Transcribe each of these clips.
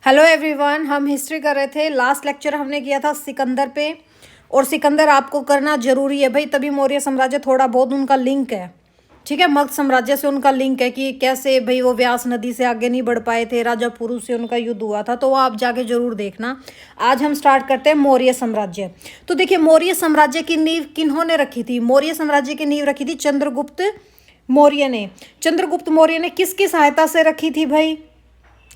Hello everyone, हम history कर रहे थे। लास्ट लेक्चर हमने किया था सिकंदर पे। और सिकंदर आपको करना जरूरी है भाई, तभी मौर्य साम्राज्य थोड़ा बहुत उनका लिंक है। ठीक है, मगध साम्राज्य से उनका लिंक है कि कैसे भाई वो व्यास नदी से आगे नहीं बढ़ पाए थे, राजा पुरु से उनका युद्ध हुआ था, तो वो आप जाके जरूर देखना। आज हम स्टार्ट करते हैं मौर्य साम्राज्य। तो देखिए, मौर्य साम्राज्य की नींव किन्होंने रखी थी? मौर्य साम्राज्य की नींव रखी थी चंद्रगुप्त मौर्य ने। चंद्रगुप्त मौर्य ने किसकी सहायता से रखी थी भाई?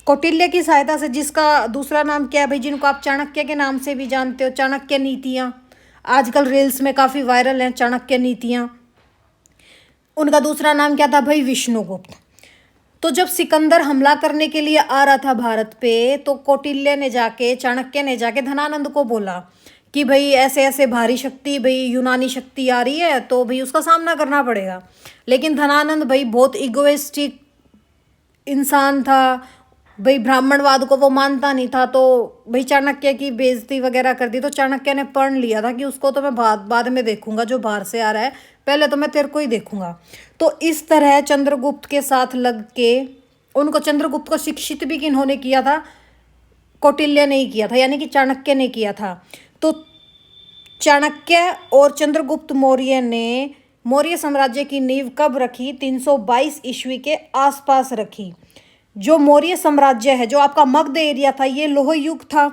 कौटिल्य की सहायता से, जिसका दूसरा नाम क्या है भाई, जिनको आप चाणक्य के नाम से भी जानते हो, चाणक्य नीतियां। आजकल रील्स में काफी वायरल हैं चाणक्य नीतियां। उनका दूसरा नाम क्या था भाई? विष्णुगुप्त। तो जब सिकंदर हमला करने के लिए आ रहा था भारत पे, तो कौटिल्य ने जाके, चाणक्य ने जाके धनानंद को बोला कि भाई ऐसे ऐसे भारी शक्ति, भाई यूनानी शक्ति आ रही है, तो भाई उसका सामना करना पड़ेगा। लेकिन धनानंद भाई बहुत इगोइस्टिक इंसान था भाई, ब्राह्मणवाद को वो मानता नहीं था। तो भाई चाणक्य की बेइज्जती वगैरह कर दी। तो चाणक्य ने प्रण लिया था कि उसको तो मैं बाद में देखूंगा, जो बाहर से आ रहा है, पहले तो मैं तेरे को ही देखूंगा। तो इस तरह चंद्रगुप्त के साथ लग के उनको, चंद्रगुप्त को शिक्षित भी किन्होंने किया था? कौटिल्य ने ही किया था, यानी कि चाणक्य ने किया था। तो चाणक्य और चंद्रगुप्त मौर्य ने मौर्य साम्राज्य की नींव कब रखी? 322 ईस्वी के आसपास रखी। जो मौर्य साम्राज्य है, जो आपका मगध एरिया था, ये लोह युग था,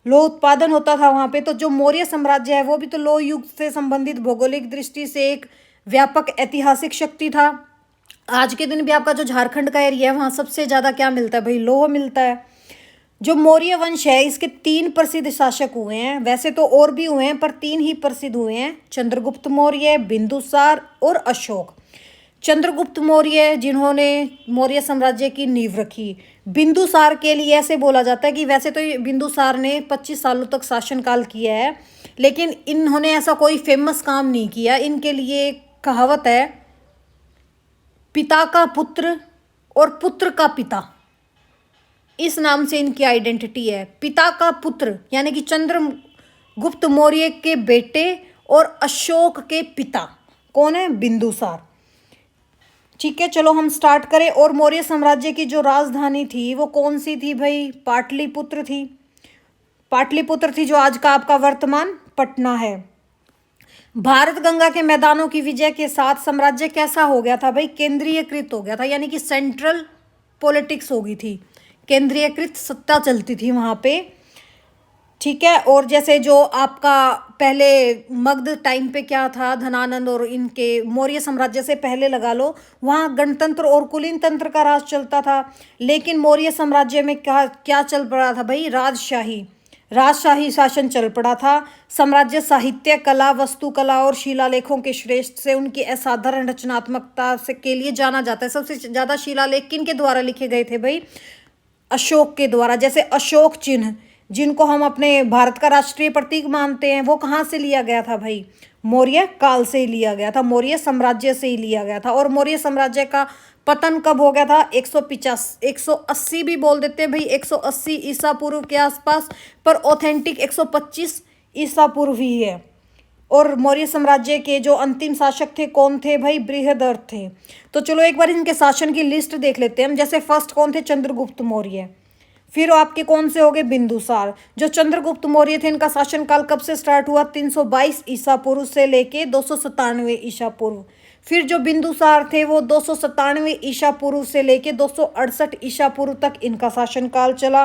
लोह उत्पादन होता था वहां पे। तो जो मौर्य साम्राज्य है वो भी तो लोह युग से संबंधित भौगोलिक दृष्टि से एक व्यापक ऐतिहासिक शक्ति था। आज के दिन भी आपका जो झारखंड का एरिया है, वहां सबसे ज्यादा क्या मिलता है भाई? लोह मिलता है। जो मौर्य वंश है, इसके 3 प्रसिद्ध शासक हुए हैं। वैसे तो और भी हुए हैं, पर 3 ही प्रसिद्ध हुए हैं: चंद्रगुप्त मौर्य, बिंदुसार और अशोक। चंद्रगुप्त मौर्य जिन्होंने मौर्य साम्राज्य की नींव रखी। बिंदुसार के लिए ऐसे बोला जाता है कि वैसे तो बिंदुसार ने 25 सालों तक शासनकाल किया है, लेकिन इन्होंने ऐसा कोई फेमस काम नहीं किया। इनके लिए एक कहावत है, पिता का पुत्र और पुत्र का पिता। इस नाम से इनकी आइडेंटिटी है, पिता का पुत्र, यानी कि चंद्रगुप्त मौर्य के बेटे, और अशोक के पिता कौन है? बिंदुसार। ठीक है, चलो हम स्टार्ट करें। और मौर्य साम्राज्य की जो राजधानी थी वो कौन सी थी भाई? पाटलिपुत्र थी। पाटलिपुत्र थी, जो आज का आपका वर्तमान पटना है। भारत गंगा के मैदानों की विजय के साथ साम्राज्य कैसा हो गया था भाई? केंद्रीयकृत हो गया था, यानी कि सेंट्रल पॉलिटिक्स हो गई थी, केंद्रीयकृत सत्ता चलती थी वहां पे। ठीक है, और जैसे जो आपका पहले मगध टाइम पे क्या था, धनानंद और इनके मौर्य साम्राज्य से पहले लगा लो, वहाँ गणतंत्र और कुलीन तंत्र का राज चलता था। लेकिन मौर्य साम्राज्य में क्या क्या चल पड़ा था भाई? राजशाही, राजशाही शासन चल पड़ा था। साम्राज्य साहित्य, कला, वस्तुकला और शिलालेखों के श्रेष्ठ से उनकी असाधारण रचनात्मकता से के लिए जाना जाता है। सबसे ज्यादा शिलालेख किन के द्वारा लिखे गए थे भाई? अशोक के द्वारा। जैसे अशोक चिन्ह, जिनको हम अपने भारत का राष्ट्रीय प्रतीक मानते हैं, वो कहाँ से लिया गया था भाई? मौर्य काल से ही लिया गया था, मौर्य साम्राज्य से ही लिया गया था। और मौर्य साम्राज्य का पतन कब हो गया था? 180 भी बोल देते हैं भाई, 180 ईसा पूर्व के आसपास, पर ऑथेंटिक 125 ईसा पूर्व ही है। और मौर्य साम्राज्य के जो अंतिम शासक थे कौन थे भाई? बृहदर्थ थे। तो चलो एक बार इनके शासन की लिस्ट देख लेते हैं हम। जैसे फर्स्ट कौन थे? चंद्रगुप्त मौर्य। फिर आपके कौन से हो गए? बिंदुसार। जो चंद्रगुप्त मौर्य थे, इनका शासनकाल कब से स्टार्ट हुआ? 322 ईसा पूर्व से लेके 297 ईसा पूर्व। फिर जो बिंदुसार थे वो 297 ईसा पूर्व से लेके 268 ईसा पूर्व तक इनका शासनकाल चला।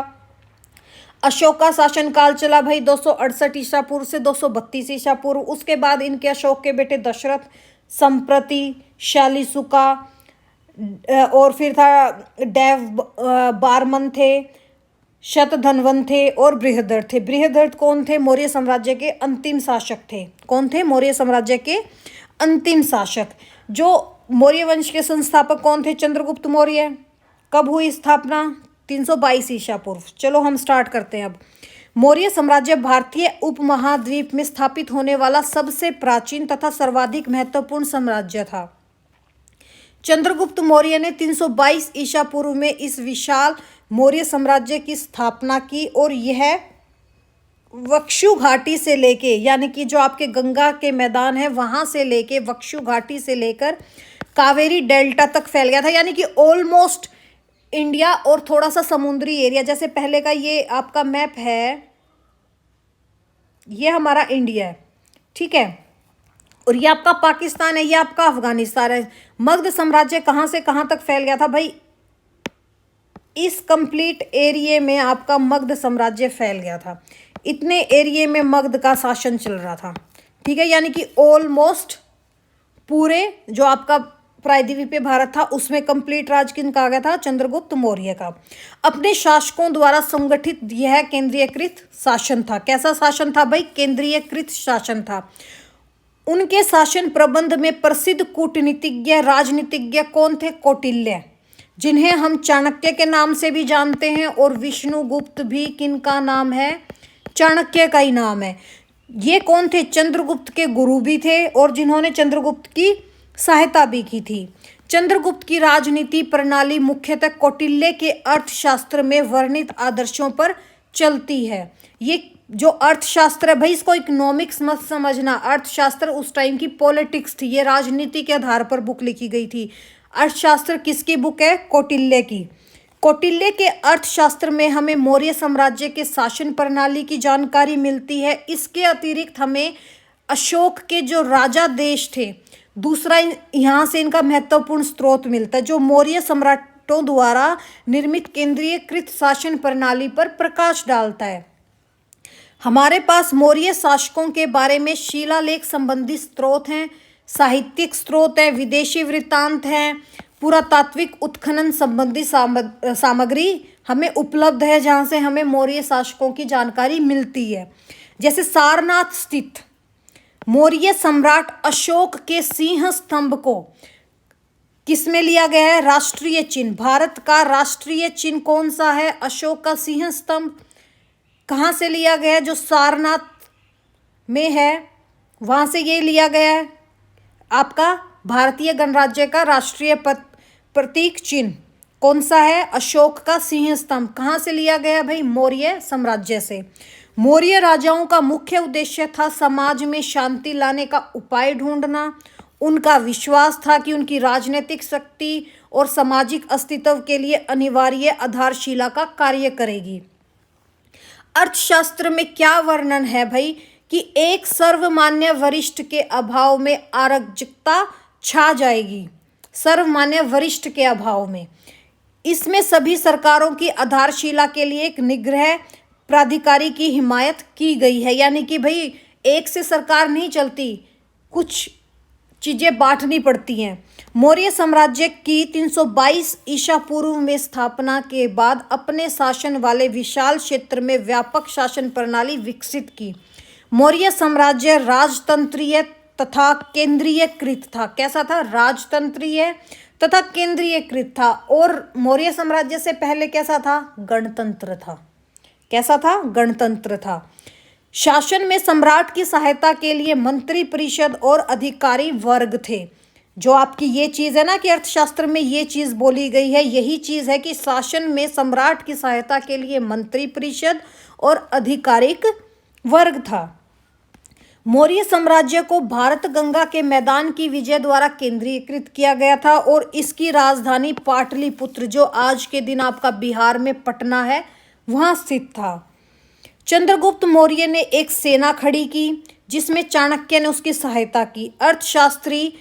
अशोक का शासनकाल चला भाई 268 ईसा पूर्व से 232 ईसा पूर्व। उसके बाद इनके अशोक के बेटे दशरथ, संप्रति, शालिसुका, और फिर था देव बारमन थे, शतधन्वन थे, और बृहदर्थ थे। बृहदर्थ कौन थे? मौर्य साम्राज्य के अंतिम शासक थे। कौन थे? मौर्य साम्राज्य के अंतिम शासक। जो मौर्य वंश के संस्थापक कौन थे? चंद्रगुप्त मौर्य। कब हुई स्थापना? 322 ईसा पूर्व। चलो हम स्टार्ट करते हैं अब। मौर्य साम्राज्य भारतीय उपमहाद्वीप में स्थापित होने वाला सबसे प्राचीन तथा सर्वाधिक महत्वपूर्ण साम्राज्य था। चंद्रगुप्त मौर्य ने 322 ईसा पूर्व में इस विशाल मौर्य साम्राज्य की स्थापना की, और यह वक्षु घाटी से लेके, यानी कि जो आपके गंगा के मैदान है वहां से लेके, वक्षु घाटी से लेकर कावेरी डेल्टा तक फैल गया था। यानी कि ऑलमोस्ट इंडिया और थोड़ा सा समुद्री एरिया, जैसे पहले का ये आपका मैप है, ये हमारा इंडिया है, ठीक है, और ये आपका पाकिस्तान है, ये आपका अफगानिस्तान है। मगध साम्राज्य कहाँ से कहाँ तक फैल गया था भाई? इस कंप्लीट एरिया में आपका मगध साम्राज्य फैल गया था। इतने एरिया में मगध का शासन चल रहा था, ठीक है, यानी कि ऑलमोस्ट पूरे जो आपका प्रायद्वीपीय भारत था उसमें कंप्लीट राज किनका आ गया था? चंद्रगुप्त मौर्य का। अपने शासकों द्वारा संगठित यह केंद्रीयकृत शासन था। कैसा शासन था भाई? केंद्रीयकृत शासन था। उनके शासन प्रबंध में प्रसिद्ध कूटनीतिज्ञ राजनीतिज्ञ कौन थे? कौटिल्य, जिन्हें हम चाणक्य के नाम से भी जानते हैं, और विष्णुगुप्त भी किनका नाम है? चाणक्य का ही नाम है। ये कौन थे? चंद्रगुप्त के गुरु भी थे और जिन्होंने चंद्रगुप्त की सहायता भी की थी। चंद्रगुप्त की राजनीति प्रणाली मुख्यतः कौटिल्य के अर्थशास्त्र में वर्णित आदर्शों पर चलती है। ये जो अर्थशास्त्र है भाई, इसको इकोनॉमिक्स मत समझना, अर्थशास्त्र उस टाइम की पॉलिटिक्स थी, ये राजनीति के आधार पर बुक लिखी गई थी। अर्थशास्त्र किसकी बुक है? कौटिल्य की। कौटिल्य के अर्थशास्त्र में हमें मौर्य साम्राज्य के शासन प्रणाली की जानकारी मिलती है। इसके अतिरिक्त हमें अशोक के जो राजा देश थे, दूसरा यहाँ से इनका महत्वपूर्ण स्रोत मिलता है, जो मौर्य सम्राटों द्वारा निर्मित केंद्रीयकृत शासन प्रणाली पर प्रकाश डालता है। हमारे पास मौर्य शासकों के बारे में शिलालेख संबंधी स्रोत हैं, साहित्यिक स्रोत है, विदेशी वृत्तांत हैं, पुरातात्विक उत्खनन संबंधी सामग्री हमें उपलब्ध है, जहाँ से हमें मौर्य शासकों की जानकारी मिलती है। जैसे सारनाथ स्थित मौर्य सम्राट अशोक के सिंह स्तंभ को किसमें लिया गया है? राष्ट्रीय चिन्ह। भारत का राष्ट्रीय चिन्ह कौन सा है? अशोक का सिंह स्तंभ। कहाँ से लिया गया है? जो सारनाथ में है वहाँ से ये लिया गया है। आपका भारतीय गणराज्य का राष्ट्रीय प्रतीक चिन्ह कौन सा है? अशोक का सिंह स्तंभ। कहाँ से लिया गया भाई? मौर्य साम्राज्य से। मौर्य राजाओं का मुख्य उद्देश्य था समाज में शांति लाने का उपाय ढूंढना। उनका विश्वास था कि उनकी राजनीतिक शक्ति और सामाजिक अस्तित्व के लिए अनिवार्य आधारशिला का कार्य करेगी। अर्थशास्त्र में क्या वर्णन है भाई? कि एक सर्वमान्य वरिष्ठ के अभाव में अराजकता छा जाएगी। सर्वमान्य वरिष्ठ के अभाव में इसमें सभी सरकारों की आधारशिला के लिए एक निग्रह प्राधिकारी की हिमायत की गई है। यानी कि भाई एक से सरकार नहीं चलती, कुछ चीज़ें बांटनी पड़ती हैं। मौर्य साम्राज्य की 322 ईसा पूर्व में स्थापना के बाद अपने शासन वाले विशाल क्षेत्र में व्यापक शासन प्रणाली विकसित की। मौर्य साम्राज्य राजतंत्रीय तथा केंद्रीयकृत था। कैसा था? राजतंत्रीय तथा केंद्रीयकृत था। और मौर्य साम्राज्य से पहले कैसा था? गणतंत्र था। कैसा था? गणतंत्र था। शासन में सम्राट की सहायता के लिए मंत्री परिषद और अधिकारी वर्ग थे। जो आपकी ये चीज़ है ना कि अर्थशास्त्र में ये चीज़ बोली गई है, यही चीज़ है कि शासन में सम्राट की सहायता के लिए मंत्री परिषद और आधिकारिक वर्ग था। मौर्य साम्राज्य को भारत गंगा के मैदान की विजय द्वारा केंद्रीकृत किया गया था और इसकी राजधानी पाटलिपुत्र, जो आज के दिन आपका बिहार में पटना है, वहाँ स्थित था। चंद्रगुप्त मौर्य ने एक सेना खड़ी की जिसमें चाणक्य ने उसकी सहायता की। अर्थशास्त्री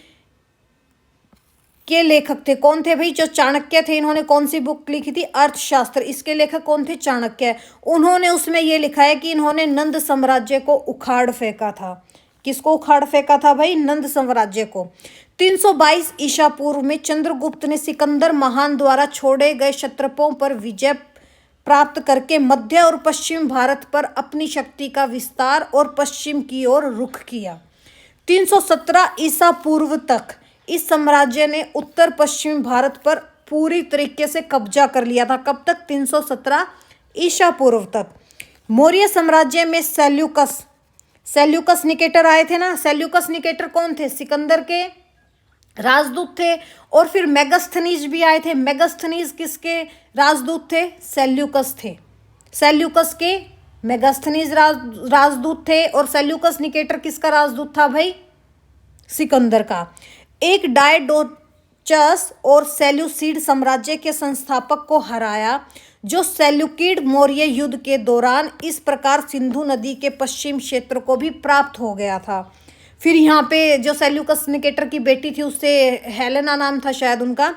के लेखक थे कौन थे भाई? जो चाणक्य थे, इन्होंने कौन सी बुक लिखी थी? अर्थशास्त्र। इसके लेखक कौन थे? चाणक्य। उन्होंने उसमें ये लिखा है कि इन्होंने नंद साम्राज्य को उखाड़ फेंका था। किसको उखाड़ फेंका था भाई? नंद साम्राज्य को। 322 ईसा पूर्व में चंद्रगुप्त ने सिकंदर महान द्वारा छोड़े गए क्षत्रपों पर विजय प्राप्त करके मध्य और पश्चिम भारत पर अपनी शक्ति का विस्तार और पश्चिम की ओर रुख किया। 317 ईसा पूर्व तक इस साम्राज्य ने उत्तर पश्चिम भारत पर पूरी तरीके से कब्जा कर लिया था। कब तक? 317 ईसा पूर्व तक। मौर्य साम्राज्य में सेल्यूकस निकेटर आए थे ना। सेल्यूकस निकेटर कौन थे? सिकंदर के राजदूत थे। और फिर मेगास्थनीज भी आए थे। मेगास्थनीज किसके राजदूत थे? सेल्यूकस थे। सेल्यूकस के मेगास्थनीज राजदूत थे। और सेल्यूकस निकेटर किसका राजदूत था भाई? सिकंदर का। एक चस और सेल्यूसिड साम्राज्य के संस्थापक को हराया, जो सेल्यूकिड मौर्य युद्ध के दौरान इस प्रकार सिंधु नदी के पश्चिम क्षेत्र को भी प्राप्त हो गया था। फिर यहाँ पे जो सेल्यूकस निकेटर की बेटी थी, उससे हेलेना नाम था शायद उनका,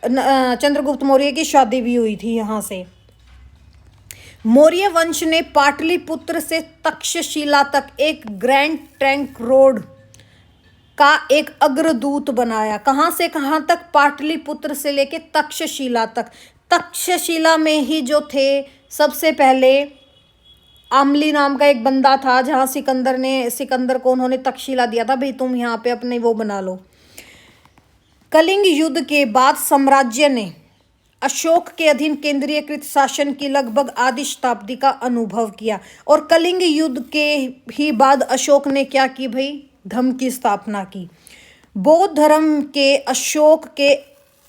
चंद्रगुप्त मौर्य की शादी भी हुई थी यहाँ से। मौर्य वंश ने पाटलिपुत्र से तक्षशिला तक एक ग्रैंड ट्रंक रोड का एक अग्रदूत बनाया। कहाँ से कहाँ तक? पाटलिपुत्र से लेके तक्षशिला तक। तक्षशिला में ही जो थे, सबसे पहले आमली नाम का एक बंदा था, जहाँ सिकंदर को उन्होंने तक्षशिला दिया था, भाई तुम यहाँ पे अपने वो बना लो। कलिंग युद्ध के बाद साम्राज्य ने अशोक के अधीन केंद्रीयकृत शासन की लगभग आधी शताब्दी का अनुभव किया। और कलिंग युद्ध के ही बाद अशोक ने क्या की भाई? धर्म की स्थापना की। बौद्ध धर्म के अशोक के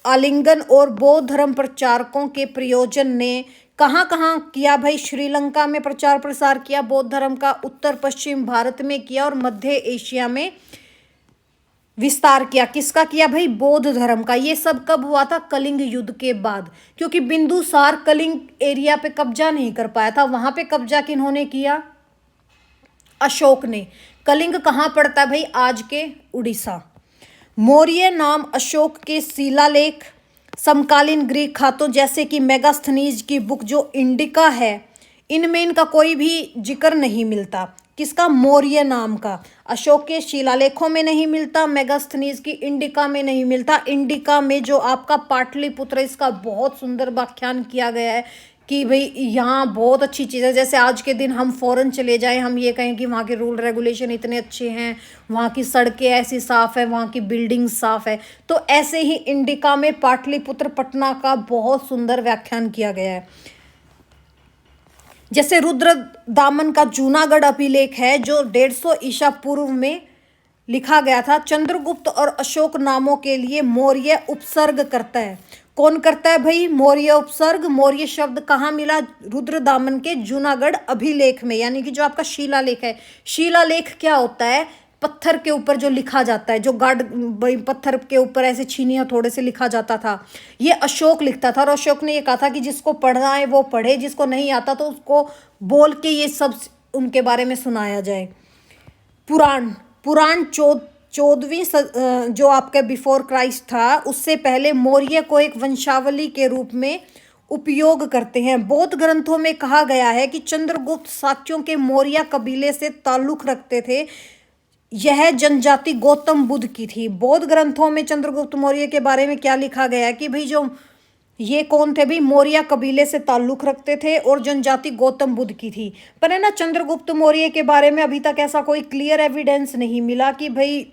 आलिंगन और बौद्ध धर्म प्रचारकों के प्रयोजन ने कहाँ कहाँ किया भाई? श्रीलंका में प्रचार प्रसार किया बौद्ध धर्म का, उत्तर पश्चिम भारत में किया और मध्य एशिया में विस्तार किया। किसका किया भाई? बौद्ध धर्म का। ये सब कब हुआ था? कलिंग युद्ध के बाद, क्योंकि बिंदुसार कलिंग एरिया पे कब्जा नहीं कर पाया था। वहां पे कब्जा किन्होंने किया? अशोक ने। कलिंग कहाँ पड़ता है भाई? आज के उड़ीसा। मौर्य नाम अशोक के शिलालेख, समकालीन ग्रीक खातों जैसे कि मेगास्थनीज की बुक जो इंडिका है, इनमें इनका कोई भी जिक्र नहीं मिलता। किसका? मौर्य नाम का। अशोक के शिलालेखों में नहीं मिलता, मेगास्थनीज की इंडिका में नहीं मिलता। इंडिका में जो आपका पाटलिपुत्र, इसका बहुत सुंदर व्याख्यान किया गया है कि भाई यहाँ बहुत अच्छी चीज़ है। जैसे आज के दिन हम फॉरेन चले जाएं, हम ये कहें कि वहाँ के रूल रेगुलेशन इतने अच्छे हैं, वहाँ की सड़कें ऐसी साफ़ है, वहाँ की बिल्डिंग साफ़ है, तो ऐसे ही इंडिका में पाटलिपुत्र पटना का बहुत सुंदर व्याख्यान किया गया है। जैसे रुद्र दामन का जूनागढ़ अभिलेख है, जो 150 ईसा पूर्व में लिखा गया था। चंद्रगुप्त और अशोक नामों के लिए मौर्य उपसर्ग करता है। कौन करता है भाई? मौर्य उपसर्ग। मौर्य शब्द कहाँ मिला? रुद्र दामन के जूनागढ़ अभिलेख में, यानी कि जो आपका शिलालेख है। शिलालेख क्या होता है? पत्थर के ऊपर जो लिखा जाता है, जो पत्थर के ऊपर ऐसे छीनिया थोड़े से लिखा जाता था, ये अशोक लिखता था। और अशोक ने ये कहा था कि जिसको पढ़ना है वो पढ़े, जिसको नहीं आता तो उसको बोल के ये सब उनके बारे में सुनाया जाए। पुराण 14वीं जो आपके बिफोर क्राइस्ट था, उससे पहले मौर्य को एक वंशावली के रूप में उपयोग करते हैं। बौद्ध ग्रंथों में कहा गया है कि चंद्रगुप्त शाक्यों के मौर्य कबीले से ताल्लुक रखते थे। यह जनजाति गौतम बुद्ध की थी। बौद्ध ग्रंथों में चंद्रगुप्त मौर्य के बारे में क्या लिखा गया है कि भाई जो ये कौन थे भाई? मौर्य कबीले से ताल्लुक रखते थे और जनजाति गौतम बुद्ध की थी। पर है ना, चंद्रगुप्त मौर्य के बारे में अभी तक ऐसा कोई क्लियर एविडेंस नहीं मिला कि भाई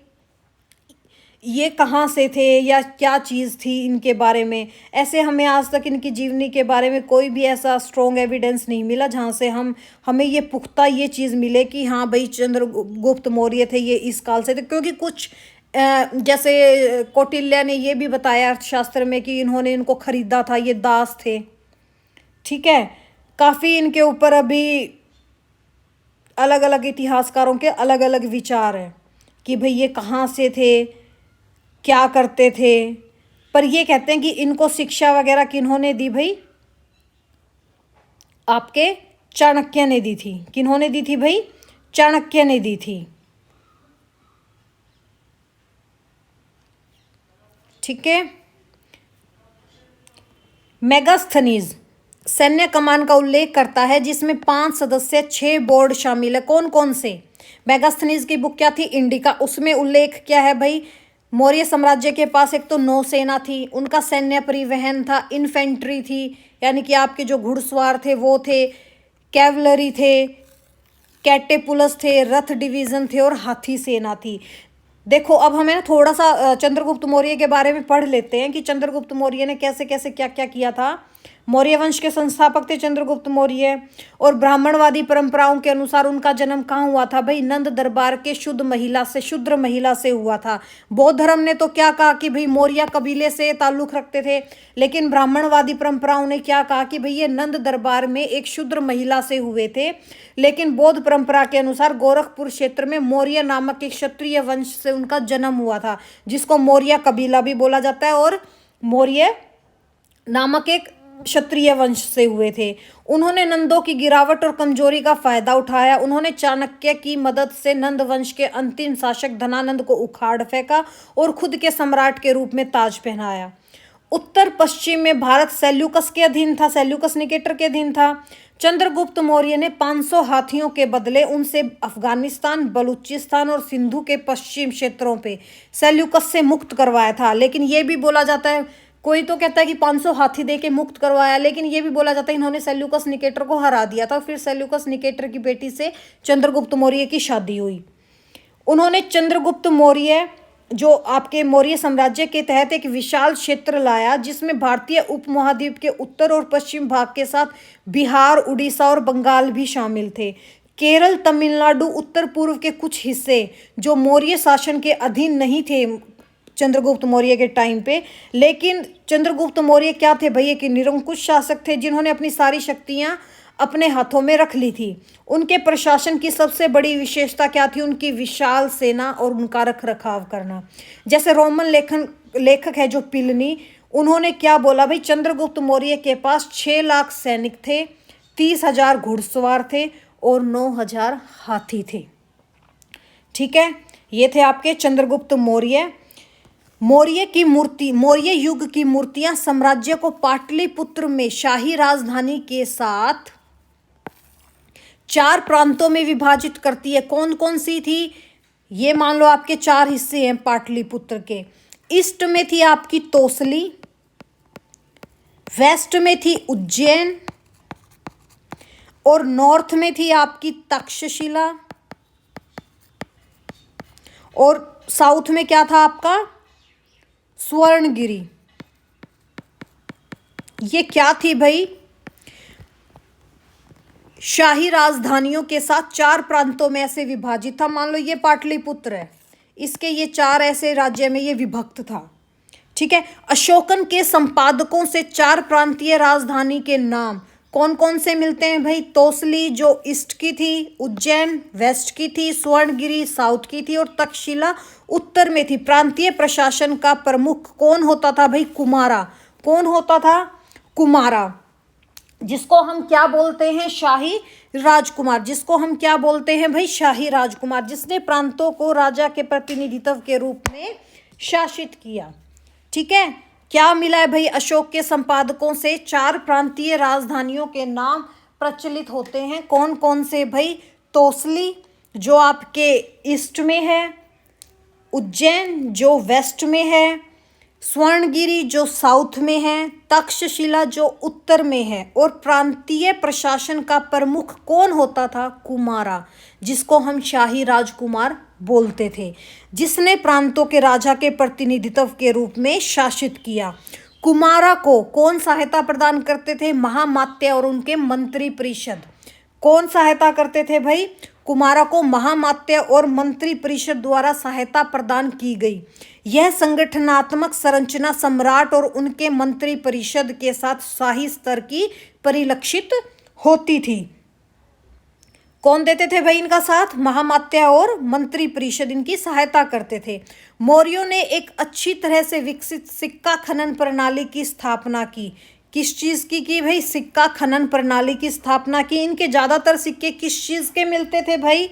ये कहाँ से थे या क्या चीज़ थी इनके बारे में। ऐसे हमें आज तक इनकी जीवनी के बारे में कोई भी ऐसा स्ट्रॉन्ग एविडेंस नहीं मिला जहाँ से हमें ये पुख्ता ये चीज़ मिले कि हाँ भाई चंद्रगुप्त मौर्य थे, ये इस काल से थे। क्योंकि कुछ जैसे कौटिल्य ने ये भी बताया अर्थशास्त्र में कि इन्होंने इनको खरीदा था, ये दास थे। ठीक है, काफ़ी इनके ऊपर अभी अलग अलग इतिहासकारों के अलग अलग विचार हैं कि भाई ये कहाँ से थे, क्या करते थे। पर ये कहते हैं कि इनको शिक्षा वगैरह किन्होंने दी भाई? आपके चाणक्य ने दी थी। किन्होंने दी थी भाई? चाणक्य ने दी थी। ठीक है। मेगास्थनीज सैन्य कमान का उल्लेख करता है, जिसमें 5 सदस्य 6 बोर्ड शामिल है। कौन कौन से? मेगास्थनीज की बुक क्या थी? इंडिका। उसमें उल्लेख क्या है भाई? मौर्य साम्राज्य के पास एक तो नौसेना थी, उनका सैन्य परिवहन था, इन्फेंट्री थी, यानी कि आपके जो घुड़सवार थे वो थे, कैवलरी थे, कैटेपुलस थे, रथ डिवीज़न थे और हाथी सेना थी। देखो अब हमें ना थोड़ा सा चंद्रगुप्त मौर्य के बारे में पढ़ लेते हैं कि चंद्रगुप्त मौर्य ने कैसे कैसे क्या क्या किया था। मौर्य वंश के संस्थापक थे चंद्रगुप्त मौर्य। और ब्राह्मणवादी परंपराओं के अनुसार उनका जन्म कहाँ हुआ था भाई? नंद दरबार के शूद्र महिला से हुआ था। बौद्ध धर्म ने तो क्या कहा कि भाई मौर्य कबीले से ताल्लुक रखते थे, लेकिन ब्राह्मणवादी परंपराओं ने क्या कहा कि भाई ये नंद दरबार में एक शूद्र महिला से हुए थे। लेकिन बौद्ध परंपरा के अनुसार गोरखपुर क्षेत्र में मौर्य नामक एक क्षत्रिय वंश से उनका जन्म हुआ था, जिसको मौर्य कबीला भी बोला जाता है, और मौर्य नामक एक क्षत्रिय वंश से हुए थे। उन्होंने नंदों की गिरावट और कमजोरी का फायदा उठाया। उन्होंने चाणक्य की मदद से नंद वंश के अंतिम शासक धनानंद को उखाड़ फेंका और खुद के सम्राट के रूप में ताज पहनाया। उत्तर पश्चिम में भारत सेल्यूकस के अधीन था, सेल्यूकस निकेटर के अधीन था। चंद्रगुप्त मौर्य ने 500 हाथियों के बदले उनसे अफगानिस्तान, बलूचिस्तान और सिंधु के पश्चिम क्षेत्रों पे सेल्यूकस से मुक्त करवाया था। लेकिन यह भी बोला जाता है, कोई तो कहता है कि 500 हाथी दे के मुक्त करवाया, लेकिन यह भी बोला जाता है इन्होंने सेल्यूकस निकेटर को हरा दिया था। फिर सेल्यूकस निकेटर की बेटी से चंद्रगुप्त मौर्य की शादी हुई। उन्होंने चंद्रगुप्त मौर्य जो आपके मौर्य साम्राज्य के तहत एक विशाल क्षेत्र लाया, जिसमें भारतीय उपमहाद्वीप के उत्तर और पश्चिम भाग के साथ बिहार, उड़ीसा और बंगाल भी शामिल थे। केरल, तमिलनाडु, उत्तर पूर्व के कुछ हिस्से जो मौर्य शासन के अधीन नहीं थे चंद्रगुप्त मौर्य के टाइम पे, लेकिन चंद्रगुप्त मौर्य क्या थे भैया कि निरंकुश शासक थे, जिन्होंने अपनी सारी शक्तियां अपने हाथों में रख ली थी। उनके प्रशासन की सबसे बड़ी विशेषता क्या थी? उनकी विशाल सेना और उनका रख रखाव करना। जैसे रोमन लेखक है जो प्लिनी, उन्होंने क्या बोला भाई, चंद्रगुप्त मौर्य के पास 6 लाख सैनिक थे, 30,000 घुड़सवार थे और 9,000 हाथी थे। ठीक है, ये थे आपके चंद्रगुप्त मौर्य। मौर्य युग की मूर्तियां साम्राज्य को पाटलिपुत्र में शाही राजधानी के साथ 4 प्रांतों में विभाजित करती है। कौन कौन सी थी? ये मान लो आपके 4 हिस्से हैं पाटलिपुत्र के। ईस्ट में थी आपकी तोसली, वेस्ट में थी उज्जैन, और नॉर्थ में थी आपकी तक्षशिला, और साउथ में क्या था आपका? स्वर्णगिरी। ये क्या थी भाई? शाही राजधानियों के साथ 4 प्रांतों में ऐसे विभाजित था। मान लो ये पाटलिपुत्र है, इसके ये 4 ऐसे राज्य में ये विभक्त था। ठीक है, अशोकन के संपादकों से 4 प्रांतीय राजधानी के नाम कौन कौन से मिलते हैं भाई? तोसली जो ईस्ट की थी, उज्जैन वेस्ट की थी, स्वर्णगिरी साउथ की थी और तक्षशिला उत्तर में थी। प्रांतीय प्रशासन का प्रमुख कौन होता था भाई? कुमारा। कौन होता था? कुमारा, जिसको हम क्या बोलते हैं? शाही राजकुमार। जिसको हम क्या बोलते हैं भाई? शाही राजकुमार, जिसने प्रांतों को राजा के प्रतिनिधित्व के रूप में शासित किया। ठीक है, क्या मिला है भाई? अशोक के संपादकों से 4 प्रांतीय राजधानियों के नाम प्रचलित होते हैं। कौन कौन से भाई? तोसली जो आपके ईस्ट में है, उज्जैन जो वेस्ट में है, स्वर्णगिरी जो साउथ में है, तक्षशिला जो उत्तर में है, और प्रांतीय प्रशासन का प्रमुख कौन होता था? कुमारा, जिसको हम शाही राजकुमार बोलते थे, जिसने प्रांतों के राजा के प्रतिनिधित्व के रूप में शासित किया। कुमारा को कौन सहायता प्रदान करते थे? महामात्य और उनके मंत्री परिषद। कौन सहायता करते थे भाई? कुमारा को महामात्य और मंत्री परिषद द्वारा सहायता प्रदान की गई। यह संगठनात्मक संरचना सम्राट और उनके मंत्री परिषद के साथ शाही स्तर की परिलक्षित होती थी। कौन देते थे भाई इनका साथ? महामात्य और मंत्री परिषद इनकी सहायता करते थे। मौर्यों ने एक अच्छी तरह से विकसित सिक्का खनन प्रणाली की स्थापना की। किस चीज की भाई? सिक्का खनन प्रणाली की स्थापना की। इनके ज्यादातर सिक्के किस चीज के मिलते थे भाई?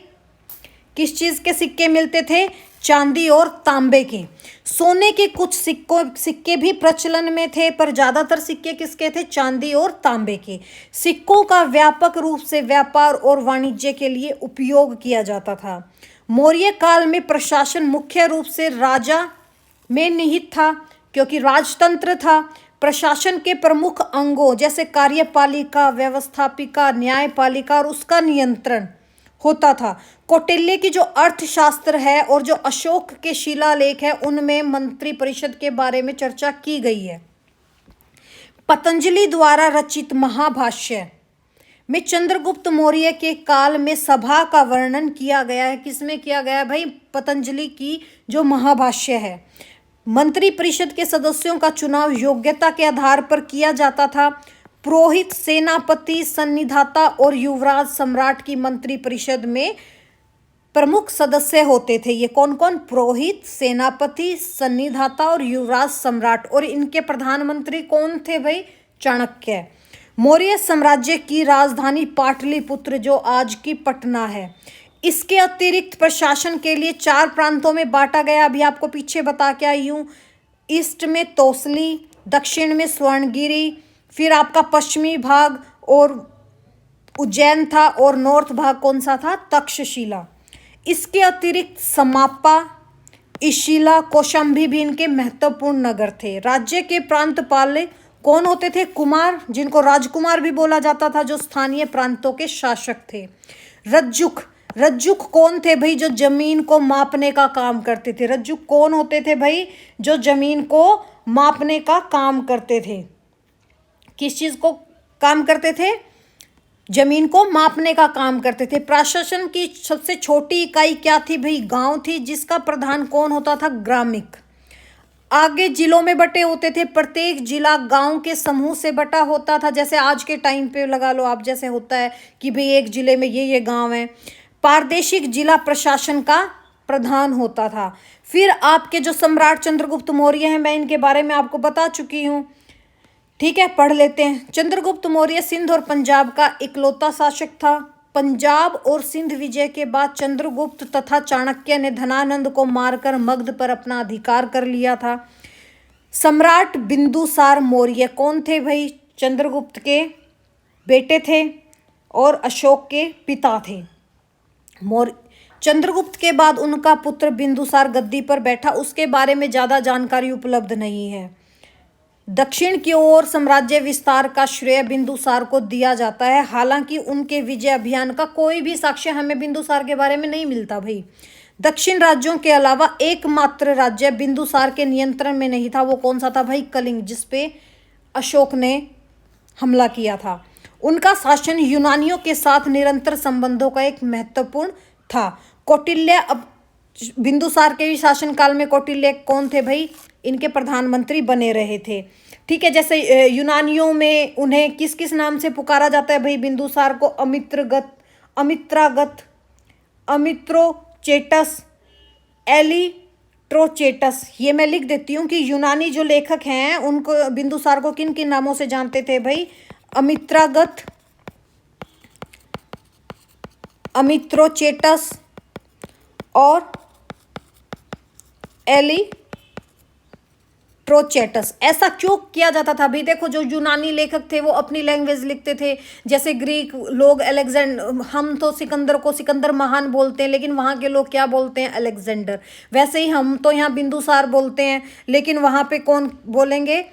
किस चीज के सिक्के मिलते थे? चांदी और तांबे के। सोने के कुछ सिक्के भी प्रचलन में थे, पर ज्यादातर सिक्के किसके थे? चांदी और तांबे के। सिक्कों का व्यापक रूप से व्यापार और वाणिज्य के लिए उपयोग किया जाता था। मौर्य काल में प्रशासन मुख्य रूप से राजा में निहित था, क्योंकि राजतंत्र था। प्रशासन के प्रमुख अंगों जैसे कार्यपालिका, व्यवस्थापिका, न्यायपालिका और उसका नियंत्रण होता था। कौटिल्य की जो अर्थशास्त्र है और जो अशोक के शिलालेख है, उनमें मंत्री परिषद के बारे में चर्चा की गई है। पतंजलि द्वारा रचित महाभाष्य में चंद्रगुप्त मौर्य के काल में सभा का वर्णन किया गया है। किसमें किया गया है भाई? पतंजलि की जो महाभाष्य है। मंत्री परिषद के सदस्यों का चुनाव योग्यता के आधार पर किया जाता था। पुरोहित, सेनापति, सन्निधाता और युवराज सम्राट की मंत्री परिषद में प्रमुख सदस्य होते थे। ये कौन कौन? पुरोहित, सेनापति, सन्निधाता और युवराज सम्राट। और इनके प्रधानमंत्री कौन थे भाई? चाणक्य। मौर्य साम्राज्य की राजधानी पाटलिपुत्र जो आज की पटना है। इसके अतिरिक्त प्रशासन के लिए 4 प्रांतों में बांटा गया। अभी आपको पीछे बता के आई हूँ। ईस्ट में तोसली, दक्षिण में स्वर्णगिरी, फिर आपका पश्चिमी भाग और उज्जैन था, और नॉर्थ भाग कौन सा था? तक्षशिला। इसके अतिरिक्त समापा, इशिला, कौशाम्बी भी इनके महत्वपूर्ण नगर थे। राज्य के प्रांतपाल कौन होते थे? कुमार, जिनको राजकुमार भी बोला जाता था, जो स्थानीय प्रांतों के शासक थे। रज्जुक, रज्जुक कौन थे भाई? जो जमीन को मापने का काम करते थे। रज्जुक कौन होते थे भाई? जो जमीन को मापने का काम करते थे। किस चीज को काम करते थे? जमीन को मापने का काम करते थे। प्रशासन की सबसे छोटी इकाई क्या थी भाई? गांव थी, जिसका प्रधान कौन होता था? ग्रामिक। आगे जिलों में बटे होते थे। प्रत्येक जिला गांव के समूह से बटा होता था। जैसे आज के टाइम पे लगा लो आप, जैसे होता है कि भाई एक जिले में ये गांव है। प्रादेशिक जिला प्रशासन का प्रधान होता था। फिर आपके जो सम्राट चंद्रगुप्त मौर्य हैं, मैं इनके बारे में आपको बता चुकी हूँ। ठीक है, पढ़ लेते हैं। चंद्रगुप्त मौर्य सिंध और पंजाब का इकलौता शासक था। पंजाब और सिंध विजय के बाद चंद्रगुप्त तथा चाणक्य ने धनानंद को मारकर मगध पर अपना अधिकार कर लिया था। सम्राट बिंदुसार मौर्य कौन थे भाई? चंद्रगुप्त के बेटे थे और अशोक के पिता थे। चंद्रगुप्त के बाद उनका पुत्र बिंदुसार गद्दी पर बैठा। उसके बारे में ज़्यादा जानकारी उपलब्ध नहीं है। दक्षिण की ओर साम्राज्य विस्तार का श्रेय बिंदुसार को दिया जाता है। हालांकि उनके विजय अभियान का कोई भी साक्ष्य हमें बिंदुसार के बारे में नहीं मिलता भाई। दक्षिण राज्यों के अलावा एकमात्र राज्य बिंदुसार के नियंत्रण में नहीं था। वो कौन सा था भाई? कलिंग, जिसपे अशोक ने हमला किया था। उनका शासन यूनानियों के साथ निरंतर संबंधों का एक महत्वपूर्ण था। कौटिल्य, अब बिंदुसार के शासनकाल में कौटिल्य कौन थे भाई? इनके प्रधानमंत्री बने रहे थे। ठीक है, जैसे यूनानियों में उन्हें किस किस नाम से पुकारा जाता है भाई? बिंदुसार को अमित्रागत, अमित्रोचेटस, एलिट्रोचेटस। ये मैं लिख देती हूँ कि यूनानी जो लेखक हैं उनको बिंदुसार को किन किन नामों से जानते थे भाई? अमित्रागत, अमित्रोचेटस और एलिट्रोचेटस। ऐसा क्यों किया जाता था भाई? देखो, जो यूनानी लेखक थे वो अपनी लैंग्वेज लिखते थे। जैसे ग्रीक लोग हम तो सिकंदर को सिकंदर महान बोलते हैं, लेकिन वहाँ के लोग क्या बोलते हैं? अलेक्जेंडर। वैसे ही हम तो यहाँ बिंदुसार बोलते हैं, लेकिन वहाँ पे कौन बोलेंगे?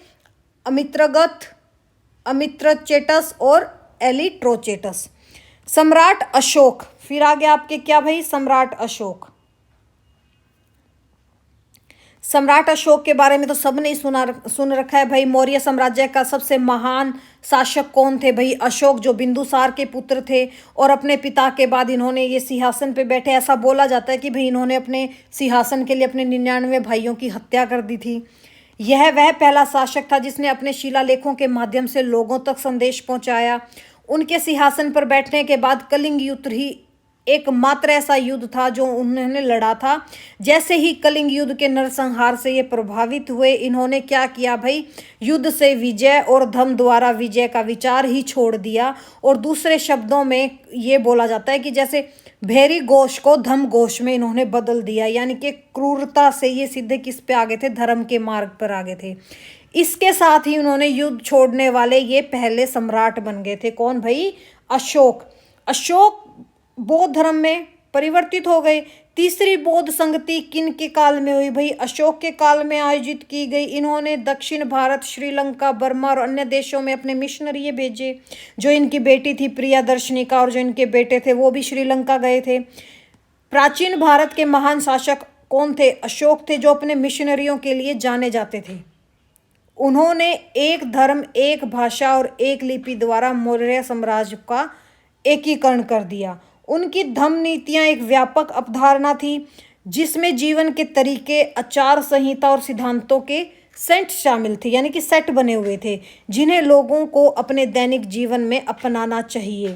अमित्रगत, अमित्रचेटस और एलिट्रोचेटस। सम्राट अशोक, फिर आगे आपके क्या भाई? सम्राट अशोक। सम्राट अशोक के बारे में तो सबने सुन रखा है भाई। मौर्य साम्राज्य का सबसे महान शासक कौन थे भाई? अशोक, जो बिंदुसार के पुत्र थे और अपने पिता के बाद इन्होंने ये सिंहासन पे बैठे। ऐसा बोला जाता है कि भाई इन्होंने अपने सिंहासन के लिए अपने 99 भाइयों की हत्या कर दी थी। यह वह पहला शासक था जिसने अपने शिलालेखों के माध्यम से लोगों तक संदेश पहुंचाया। उनके सिंहासन पर बैठने के बाद कलिंग युद्ध ही एकमात्र ऐसा युद्ध था जो उन्होंने लड़ा था। जैसे ही कलिंग युद्ध के नरसंहार से ये प्रभावित हुए, इन्होंने क्या किया भाई? युद्ध से विजय और धर्म द्वारा विजय का विचार ही छोड़ दिया। और दूसरे शब्दों में ये बोला जाता है कि जैसे भैरी घोष को धम्म घोष में इन्होंने बदल दिया। यानी कि क्रूरता से ये सीधे किस पे आगे थे? धर्म के मार्ग पर आगे थे। इसके साथ ही उन्होंने युद्ध छोड़ने वाले ये पहले सम्राट बन गए थे। कौन भाई? अशोक। अशोक बौद्ध धर्म में परिवर्तित हो गए। तीसरी बौद्ध संगति किन के काल में हुई भाई? अशोक के काल में आयोजित की गई। इन्होंने दक्षिण भारत, श्रीलंका, बर्मा और अन्य देशों में अपने मिशनरी भेजे। जो इनकी बेटी थी प्रियदर्शनी का, और जो इनके बेटे थे वो भी श्रीलंका गए थे। प्राचीन भारत के महान शासक कौन थे? अशोक थे, जो अपने मिशनरियों के लिए जाने जाते थे। उन्होंने एक धर्म, एक भाषा और एक लिपि द्वारा मौर्य साम्राज्य का एकीकरण कर दिया। उनकी धम्म नीतियां एक व्यापक अवधारणा थी जिसमें जीवन के तरीके, आचार संहिता और सिद्धांतों के सेट शामिल थे, यानी कि सेट बने हुए थे जिन्हें लोगों को अपने दैनिक जीवन में अपनाना चाहिए।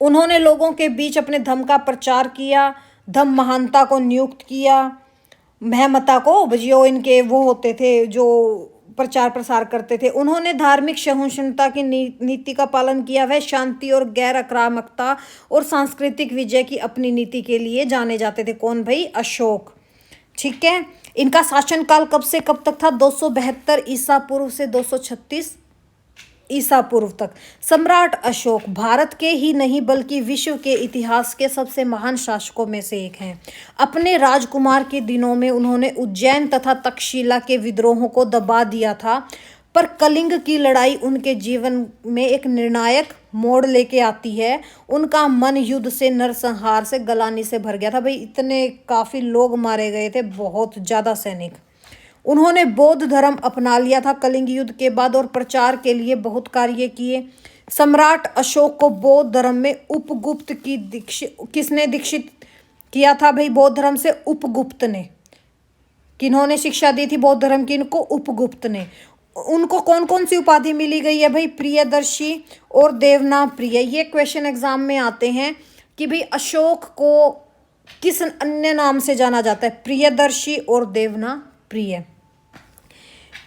उन्होंने लोगों के बीच अपने धर्म का प्रचार किया, धम्म महानता को नियुक्त किया, महमता को, जो इनके वो होते थे जो प्रचार प्रसार करते थे। उन्होंने धार्मिक सहिष्णुता की नीति का पालन किया। वह शांति और गैर आक्रामकता और सांस्कृतिक विजय की अपनी नीति के लिए जाने जाते थे। कौन भाई? अशोक। ठीक है। इनका शासनकाल कब से कब तक था? 272 ईसा पूर्व से 236 ईसा पूर्व तक। सम्राट अशोक भारत के ही नहीं बल्कि विश्व के इतिहास के सबसे महान शासकों में से एक हैं। अपने राजकुमार के दिनों में उन्होंने उज्जैन तथा तक्षशिला के विद्रोहों को दबा दिया था, पर कलिंग की लड़ाई उनके जीवन में एक निर्णायक मोड़ लेके आती है। उनका मन युद्ध से, नरसंहार से, गलानी से भर गया था। भाई इतने काफ़ी लोग मारे गए थे, बहुत ज़्यादा सैनिक। उन्होंने बौद्ध धर्म अपना लिया था कलिंग युद्ध के बाद और प्रचार के लिए बहुत कार्य किए। सम्राट अशोक को बौद्ध धर्म में उपगुप्त की किसने दीक्षित किया था? भाई बौद्ध धर्म से उपगुप्त ने। किन्होंने शिक्षा दी थी बौद्ध धर्म की? इनको उपगुप्त ने। उनको कौन कौन सी उपाधि मिली गई है? भाई प्रियदर्शी और देवना प्रिय। ये क्वेश्चन एग्जाम में आते हैं कि भाई अशोक को किस अन्य नाम से जाना जाता है? प्रियदर्शी और देवना प्रिय।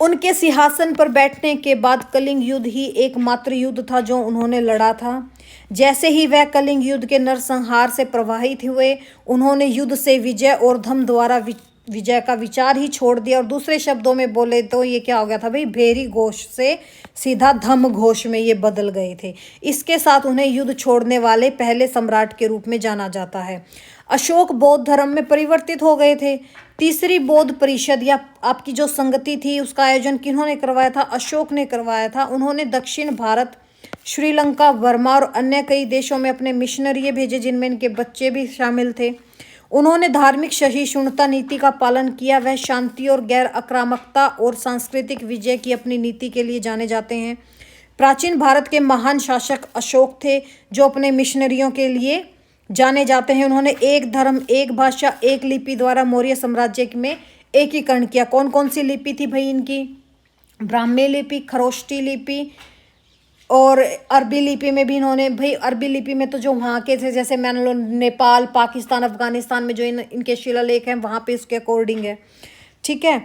उनके सिंहासन पर बैठने के बाद कलिंग युद्ध ही एकमात्र युद्ध था जो उन्होंने लड़ा था। जैसे ही वह कलिंग युद्ध के नरसंहार से प्रभावित हुए, उन्होंने युद्ध से विजय और धम्म द्वारा विजय का विचार ही छोड़ दिया। और दूसरे शब्दों में बोले तो ये क्या हो गया था भाई? भेरी घोष से सीधा धम्म घोष में ये बदल गए थे। इसके साथ उन्हें युद्ध छोड़ने वाले पहले सम्राट के रूप में जाना जाता है। अशोक बौद्ध धर्म में परिवर्तित हो गए थे। तीसरी बौद्ध परिषद या आपकी जो संगति थी उसका आयोजन किन्होंने करवाया था? अशोक ने करवाया था। उन्होंने दक्षिण भारत, श्रीलंका, बर्मा और अन्य कई देशों में अपने मिशनरी भेजे जिनमें इनके बच्चे भी शामिल थे। उन्होंने धार्मिक सहिष्णुता नीति का पालन किया। वह शांति और गैर आक्रामकता और सांस्कृतिक विजय की अपनी नीति के लिए जाने जाते हैं। प्राचीन भारत के महान शासक अशोक थे जो अपने मिशनरियों के लिए जाने जाते हैं। उन्होंने एक धर्म, एक भाषा, एक लिपि द्वारा मौर्य साम्राज्य में एकीकरण किया। कौन कौन सी लिपि थी भाई इनकी? ब्राह्मी लिपि, खरोष्टी लिपि और अरबी लिपि में भी इन्होंने, भाई अरबी लिपि में तो जो वहाँ के थे, जैसे मान लो नेपाल, पाकिस्तान, अफगानिस्तान में जो इनके शिलालेख हैं वहाँ पे इसके अकॉर्डिंग है। ठीक है।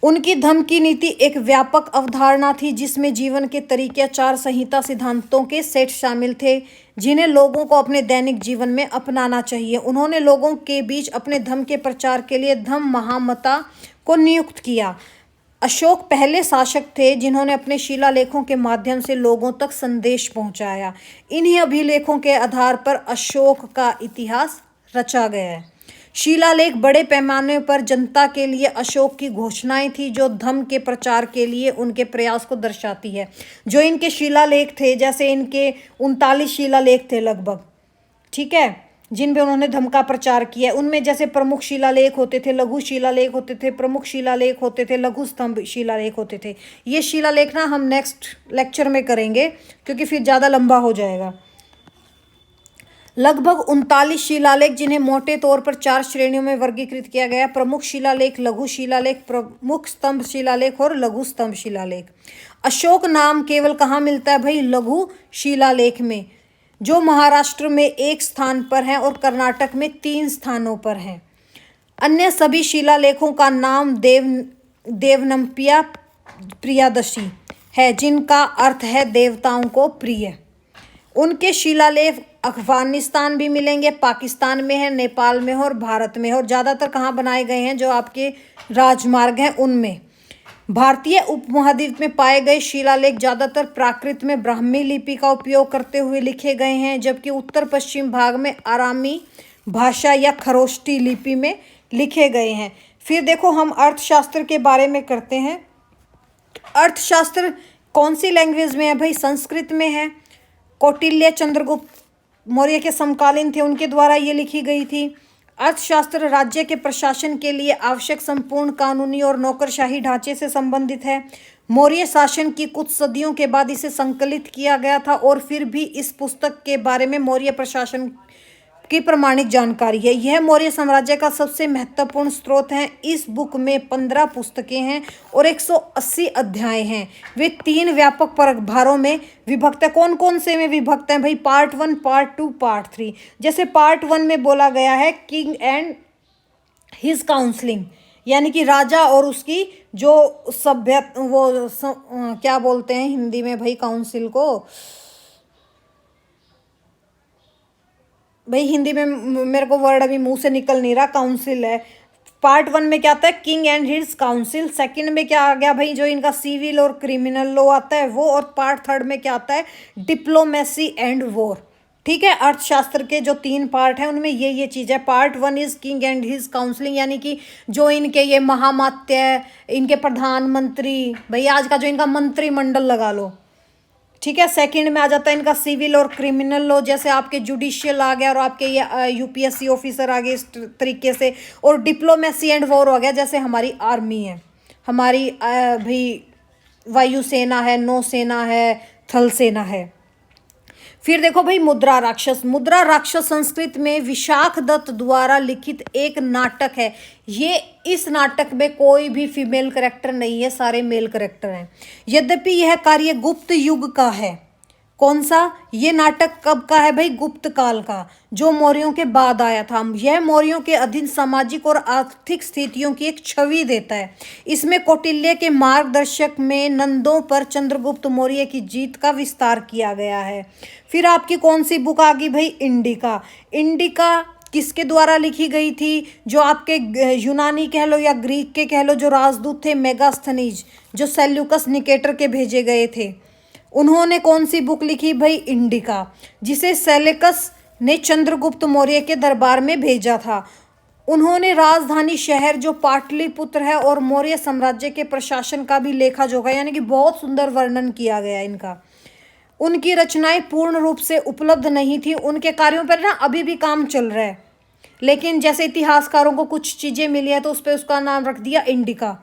उनकी धम्म की नीति एक व्यापक अवधारणा थी जिसमें जीवन के तरीके, आचार संहिता, सिद्धांतों के सेट शामिल थे जिन्हें लोगों को अपने दैनिक जीवन में अपनाना चाहिए। उन्होंने लोगों के बीच अपने धम्म के प्रचार के लिए धम्म महामता को नियुक्त किया। अशोक पहले शासक थे जिन्होंने अपने शिलालेखों के माध्यम से लोगों तक संदेश पहुंचाया। इन्हीं अभिलेखों के आधार पर अशोक का इतिहास रचा गया है। शिलालेख बड़े पैमाने पर जनता के लिए अशोक की घोषणाएं थी जो धम्म के प्रचार के लिए उनके प्रयास को दर्शाती है। जो इनके शिलालेख थे, जैसे इनके 39 शिलालेख थे लगभग, ठीक है, जिन पे उन्होंने धम्म का प्रचार किया। उनमें जैसे प्रमुख शिलालेख होते थे, लघु शिलालेख होते थे, प्रमुख शिलालेख होते थे, लघु स्तंभ शिलालेख होते थे। ये शिलालेख ना हम नेक्स्ट लेक्चर में करेंगे क्योंकि फिर ज़्यादा लंबा हो जाएगा। लगभग 39 शिलालेख जिन्हें मोटे तौर पर 4 श्रेणियों में वर्गीकृत किया गया: प्रमुख शिलालेख, लघु शिलालेख, प्रमुख स्तंभ शिलालेख और लघु स्तंभ शिलालेख। अशोक नाम केवल कहाँ मिलता है भाई? लघु शिलालेख में, जो महाराष्ट्र में 1 स्थान पर है और कर्नाटक में 3 स्थानों पर है। अन्य सभी शिलालेखों का नाम देवनम्पिया प्रियदर्शी है जिनका अर्थ है देवताओं को प्रिय। उनके शिलालेख अफगानिस्तान भी मिलेंगे, पाकिस्तान में है, नेपाल में है और भारत में है। और ज़्यादातर कहाँ बनाए गए हैं? जो आपके राजमार्ग हैं उनमें। भारतीय उपमहाद्वीप में पाए गए शिलालेख ज़्यादातर प्राकृत में ब्राह्मी लिपि का उपयोग करते हुए लिखे गए हैं, जबकि उत्तर पश्चिम भाग में आरामी भाषा या खरोष्टी लिपि में लिखे गए हैं। फिर देखो हम अर्थशास्त्र के बारे में करते हैं। अर्थशास्त्र कौन सी लैंग्वेज में है भाई? संस्कृत में है। कौटिल्य, चंद्रगुप्त मौर्य के समकालीन थे, उनके द्वारा ये लिखी गई थी। अर्थशास्त्र राज्य के प्रशासन के लिए आवश्यक संपूर्ण कानूनी और नौकरशाही ढांचे से संबंधित है। मौर्य शासन की कुछ सदियों के बाद इसे संकलित किया गया था और फिर भी इस पुस्तक के बारे में मौर्य प्रशासन की प्रमाणिक जानकारी है। यह मौर्य साम्राज्य का सबसे महत्वपूर्ण स्रोत है। इस बुक में 15 पुस्तकें हैं और 180 अध्याय हैं। वे 3 व्यापक प्रभारों में विभक्त है। कौन कौन से में विभक्त हैं भाई? Part 1, part 2, part 3। जैसे पार्ट 1 में बोला गया है किंग एंड हिज काउंसलिंग, यानी कि राजा और उसकी जो सभ्य क्या बोलते हैं हिंदी में भाई काउंसिल को? भाई हिंदी में मेरे को वर्ड अभी मुंह से निकल नहीं रहा, काउंसिल है। पार्ट 1 में क्या आता है? King and his council. Second में क्या आ गया भाई? जो इनका सिविल और क्रिमिनल लॉ आता है वो। और पार्ट 3 में क्या आता है? Diplomacy and war. ठीक है, अर्थशास्त्र के जो 3 पार्ट हैं उनमें ये चीज़ है। Part 1 is king and his counselling, यानी कि जो इनके ये महामात्य है, इनके प्रधानमंत्री, भाई आज का जो इनका मंत्रिमंडल लगा लो। ठीक है, सेकंड में आ जाता है इनका सिविल और क्रिमिनल लॉ, जैसे आपके जुडिशियल आ गया और आपके ये यूपीएससी ऑफिसर आ गए इस तरीके से। और डिप्लोमेसी एंड वॉर हो गया, जैसे हमारी आर्मी है, हमारी भाई वायुसेना है, नौसेना है, थल सेना है। फिर देखो भाई मुद्रा राक्षस। मुद्रा राक्षस संस्कृत में विशाख दत्त द्वारा लिखित एक नाटक है। ये इस नाटक में कोई भी फीमेल कैरेक्टर नहीं है, सारे मेल कैरेक्टर हैं। यद्यपि यह कार्य गुप्त युग का है। कौन सा? ये नाटक कब का है भाई? गुप्त काल का, जो मौर्यों के बाद आया था। यह मौर्यों के अधीन सामाजिक और आर्थिक स्थितियों की एक छवि देता है। इसमें कौटिल्य के मार्गदर्शक में नंदों पर चंद्रगुप्त मौर्य की जीत का विस्तार किया गया है। फिर आपकी कौन सी बुक आ गई भाई? इंडिका। इंडिका किसके द्वारा लिखी गई थी? जो आपके यूनानी कह लो या ग्रीक के कह लो जो राजदूत थे, मेगास्थनीज, जो सेल्यूकस निकेटर के भेजे गए थे, उन्होंने कौन सी बुक लिखी भाई? इंडिका, जिसे सेलेकस ने चंद्रगुप्त मौर्य के दरबार में भेजा था। उन्होंने राजधानी शहर जो पाटलिपुत्र है और मौर्य साम्राज्य के प्रशासन का भी लेखा जोखा, यानी कि बहुत सुंदर वर्णन किया गया इनका। उनकी रचनाएं पूर्ण रूप से उपलब्ध नहीं थी। उनके कार्यों पर ना अभी भी काम चल रहा है, लेकिन जैसे इतिहासकारों को कुछ चीज़ें मिली है तो उस पर उसका नाम रख दिया इंडिका।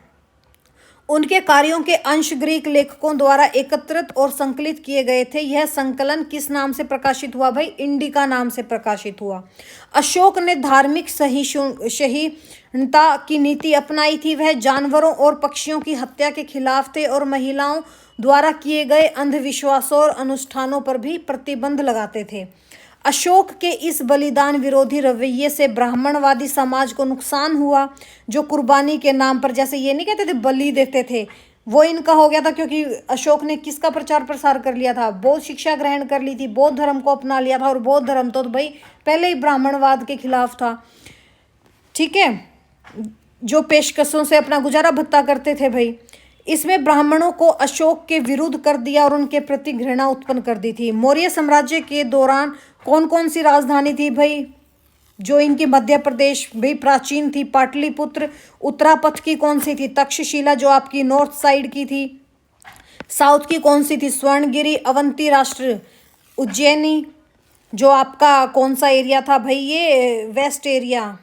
उनके कार्यों के अंश ग्रीक लेखकों द्वारा एकत्रित और संकलित किए गए थे। यह संकलन किस नाम से प्रकाशित हुआ भाई? इंडिका नाम से प्रकाशित हुआ। अशोक ने धार्मिक सहिष्णुता की नीति अपनाई थी। वह जानवरों और पक्षियों की हत्या के खिलाफ थे और महिलाओं द्वारा किए गए अंधविश्वासों और अनुष्ठानों पर भी प्रतिबंध लगाते थे। अशोक के इस बलिदान विरोधी रवैये से ब्राह्मणवादी समाज को नुकसान हुआ, जो कुर्बानी के नाम पर, जैसे ये नहीं कहते थे बलि देते थे, वो इनका हो गया था, क्योंकि अशोक ने किसका प्रचार प्रसार कर लिया था? बौद्ध शिक्षा ग्रहण कर ली थी, बौद्ध धर्म को अपना लिया था। और बौद्ध धर्म तो भाई पहले ही ब्राह्मणवाद के खिलाफ था। ठीक है, जो पेशकशों से अपना गुजारा भत्ता करते थे भाई। इसमें ब्राह्मणों को अशोक के विरुद्ध कर दिया और उनके प्रति घृणा उत्पन्न कर दी थी। मौर्य साम्राज्य के दौरान कौन कौन सी राजधानी थी भाई? जो इनकी मध्य प्रदेश भाई प्राचीन थी, पाटलिपुत्र। उत्तरापथ की कौन सी थी? तक्षशिला, जो आपकी नॉर्थ साइड की थी। साउथ की कौन सी थी? स्वर्णगिरी। अवंती राष्ट्र, उज्जैनी, जो आपका कौन सा एरिया था भाई? ये वेस्ट एरिया।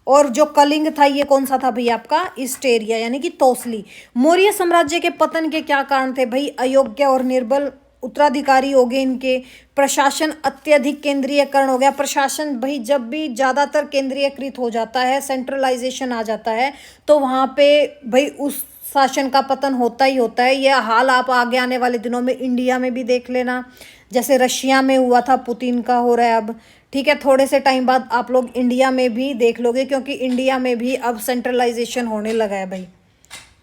और जो कलिंग था ये कौन सा था भाई? आपका ईस्ट एरिया, यानी कि तौसली। मौर्य साम्राज्य के पतन के क्या कारण थे भाई? अयोग्य और निर्बल उत्तराधिकारी हो गए इनके। प्रशासन अत्यधिक केंद्रीयकरण हो गया। प्रशासन भाई जब भी ज़्यादातर केंद्रीयकृत हो जाता है, सेंट्रलाइजेशन आ जाता है, तो वहाँ पे भाई उस शासन का पतन होता ही होता है। यह हाल आप आगे आने वाले दिनों में इंडिया में भी देख लेना, जैसे रशिया में हुआ था, पुतिन का हो रहा है अब। ठीक है, थोड़े से टाइम बाद आप लोग इंडिया में भी देख लोगे, क्योंकि इंडिया में भी अब सेंट्रलाइजेशन होने लगा है भाई।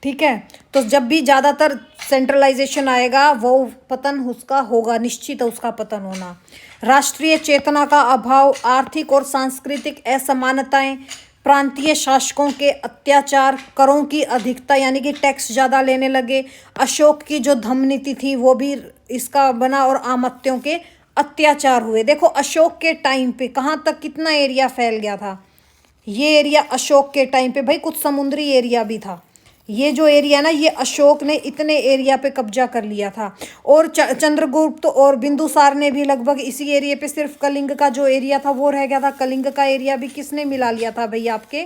ठीक है, तो जब भी ज़्यादातर सेंट्रलाइजेशन आएगा वो पतन उसका होगा, निश्चित है उसका पतन होना। राष्ट्रीय चेतना का अभाव, आर्थिक और सांस्कृतिक असमानताएं, प्रांतीय शासकों के अत्याचार, करों की अधिकता यानी कि टैक्स ज़्यादा लेने लगे। अशोक की जो धम्म नीति थी वो भी इसका बना, और आमत्यों के अत्याचार हुए। देखो अशोक के टाइम पे कहाँ तक कितना एरिया फैल गया था। ये एरिया अशोक के टाइम पे भाई कुछ समुद्री एरिया भी था। ये जो एरिया ना, ये अशोक ने इतने एरिया पे कब्जा कर लिया था। और चंद्रगुप्त और बिंदुसार ने भी लगभग इसी एरिया पे, सिर्फ कलिंग का जो एरिया था वो रह गया था। कलिंग का एरिया भी किसने मिला लिया था भाई, आपके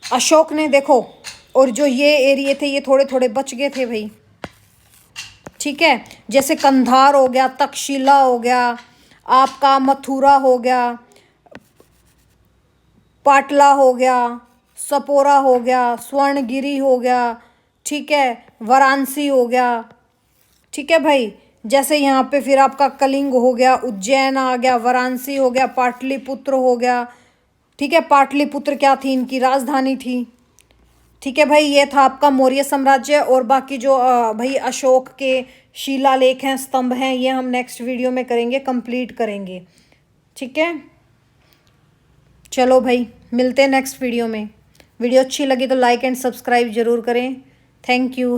अशोक ने, देखो। और जो ये एरिया थे ये थोड़े थोड़े बच गए थे भाई, ठीक है। जैसे कंधार हो गया, तक्षशिला हो गया, आपका मथुरा हो गया, पाटला हो गया, सपोरा हो गया, स्वर्णगिरी हो गया, ठीक है, वाराणसी हो गया, ठीक है भाई। जैसे यहाँ पे फिर आपका कलिंग हो गया, उज्जैन आ गया, वाराणसी हो गया, पाटलिपुत्र हो गया, ठीक है। पाटलिपुत्र क्या थी, इनकी राजधानी थी, ठीक है भाई। ये था आपका मौर्य साम्राज्य। और बाकी जो भाई अशोक के शिलालेख हैं, स्तंभ हैं, ये हम नेक्स्ट वीडियो में करेंगे, कंप्लीट करेंगे, ठीक है। चलो भाई, मिलते हैं नेक्स्ट वीडियो में। वीडियो अच्छी लगी तो लाइक एंड सब्सक्राइब जरूर करें। Thank you.